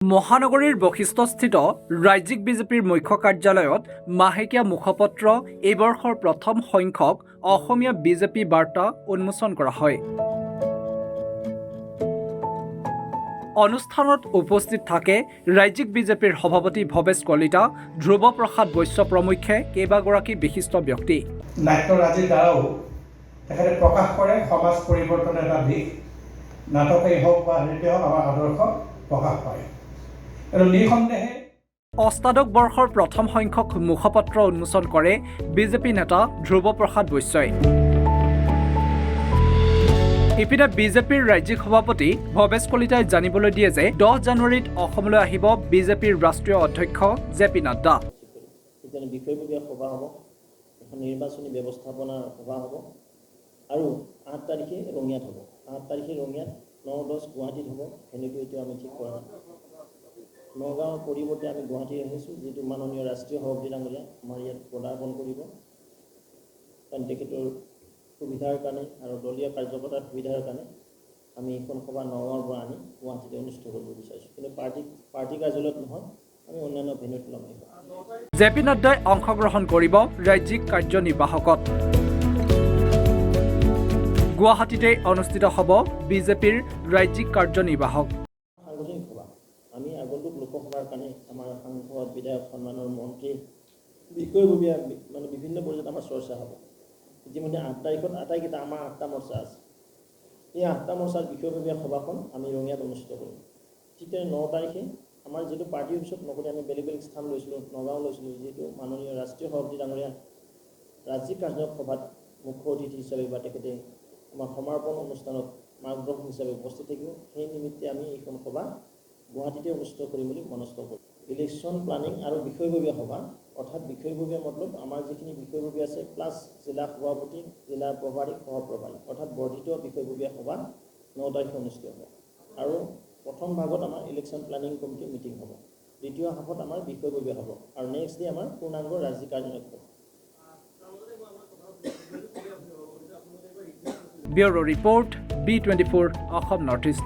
মহানগৰীৰ বশিষ্ঠস্থিত ৰাজ্যিক বিজেপিৰ মুখ্য কাৰ্যালয়ত মাহেকীয়া মুখপত্ৰ এই বৰ্ষৰ প্ৰথম সংখ্যক অসমীয়া বিজেপি বাৰ্তা উন্মোচন কৰা হয়। অনুষ্ঠানত উপস্থিত থাকে ৰাজ্যিক বিজেপিৰ সভাপতি ভৱেশ কলিতা, ধ্ৰুৱ প্ৰসাদ বৈশ্য প্ৰমুখ্যে কেইবাগৰাকী বিশিষ্ট ব্যক্তি। নাট্যৰাজিৰ দ্বাৰাও তেখেতে প্ৰকাশ কৰে সমাজ পৰিৱৰ্তনৰ এটা দিশ, নাটকেই হওক বা নৃত্যই হওক আমাৰ আদৰ্শ প্ৰকাশ পায়। আৰু নিঃসন্দেহে অষ্টাদশ বৰ্ষৰ প্ৰথম সংখ্যক মুখপত্ৰ উন্মোচন কৰে বিজেপি নেতা ধ্ৰুৱ প্ৰসাদ বৈশ্যই। ইপিনে বিজেপিৰ ৰাজ্যিক সভাপতি ভৱেশ কলিতাই জানিবলৈ দিয়ে যে 10 জানুৱাৰীত অসমলৈ আহিব বিজেপিৰ ৰাষ্ট্ৰীয় অধ্যক্ষ জে.পি. নাড্ডা। বিষয়ববীয়া সভা হ'ব, এখন নিৰ্বাচনী ব্যৱস্থাপনাৰ সভা হ'ব আৰু 8 তাৰিখে ৰঙিয়াত হ'ব। 8 তাৰিখে ৰঙিয়াত, 9-10 গুৱাহাটীত হ'ব। সেনেকৈ এতিয়া আমি ঠিক কৰা নাই। নগাঁৱৰ পৰিৱৰ্তে আমি গুৱাহাটী আহিছোঁ, যিটো মাননীয় ৰাষ্ট্ৰীয় সভাপতি ডাঙৰীয়া আমাৰ ইয়াত পদাৰ্পণ কৰিব। কাৰণ তেখেতৰ সুবিধাৰ কাৰণে আৰু দলীয় কাৰ্যকৰ্তাৰ সুবিধাৰ কাৰণে আমি এইখন সভা নগাঁৱৰ পৰা আনি গুৱাহাটীতে অনুষ্ঠিত কৰিব বিচাৰিছোঁ। কিন্তু পাৰ্টি কাৰ্যালয়ত নহয়, আমি অন্যান্য ভেন্যুত ল'ম। জে.পি. নাড্ডাই অংশগ্ৰহণ কৰিব ৰাজ্যিক কাৰ্যনিৰ্বাহকত। গুৱাহাটীতে অনুষ্ঠিত হ'ব বিজেপিৰ ৰাজ্যিক কাৰ্যনিৰ্বাহক। সাংগঠনিক সভা আমি আগন্তুক লোকসভাৰ কাৰণে আমাৰ সাংসদ, বিধায়ক, সন্মানৰ মন্ত্ৰী, বিষয়ববীয়া বিভিন্ন পৰ্যায়ত আমাৰ চৰ্চা হ'ব। ইতিমধ্যে 8 তাৰিখত আটাইকেইটা আমাৰ 8টা মৰ্চা আছে। এই 8টা মৰ্চাৰ বিষয়ববীয়া সভাখন আমি ৰঙিয়াত অনুষ্ঠিত কৰিম। ঠিক তেনে 9 তাৰিখে আমাৰ যিটো পাৰ্টি অফিচত নকৰি আমি বেলেগ স্থান লৈছিলোঁ, নগাঁও লৈছিলোঁ, যিহেতু মাননীয় ৰাষ্ট্ৰীয় সভাপতি ডাঙৰীয়া ৰাজ্যিক কাৰ্যনিৰ্বাহক সভাত মুখ্য অতিথি হিচাপে বা তেখেতে আমাৰ সমাৰ্পণ অনুষ্ঠানত মাৰ্গদৰ্শক হিচাপে উপস্থিত থাকিব। সেই নিমিত্তে আমি এইখন সভা গুৱাহাটীতে অনুষ্ঠিত কৰিম বুলি মনস্থ কৰিম। ইলেকশ্যন প্লানিং আৰু বিষয়ববীয়া সভা, অৰ্থাৎ বিষয়ববীয়া মতলব আমাৰ যিখিনি বিষয়ববীয়া আছে প্লাছ জিলা সভাপতি, জিলা প্ৰভাৰী, সহপ্ৰভাৰী, অৰ্থাৎ বৰ্ধিত বিষয়ববীয়া সভা 9 তাৰিখে অনুষ্ঠিত হ'ব। আৰু প্ৰথম ভাগত আমাৰ ইলেকশ্যন প্লানিং কমিটি মিটিং হ'ব। দ্বিতীয় হাফত আমাৰ বিষয়ববীয়া হ'ব আৰু নেক্সট ডে আমাৰ পূৰ্ণাংগ ৰাজ্যিক কাৰ্যনিৰ্বাহক হ'ব। Bureau report B24 Assam north east.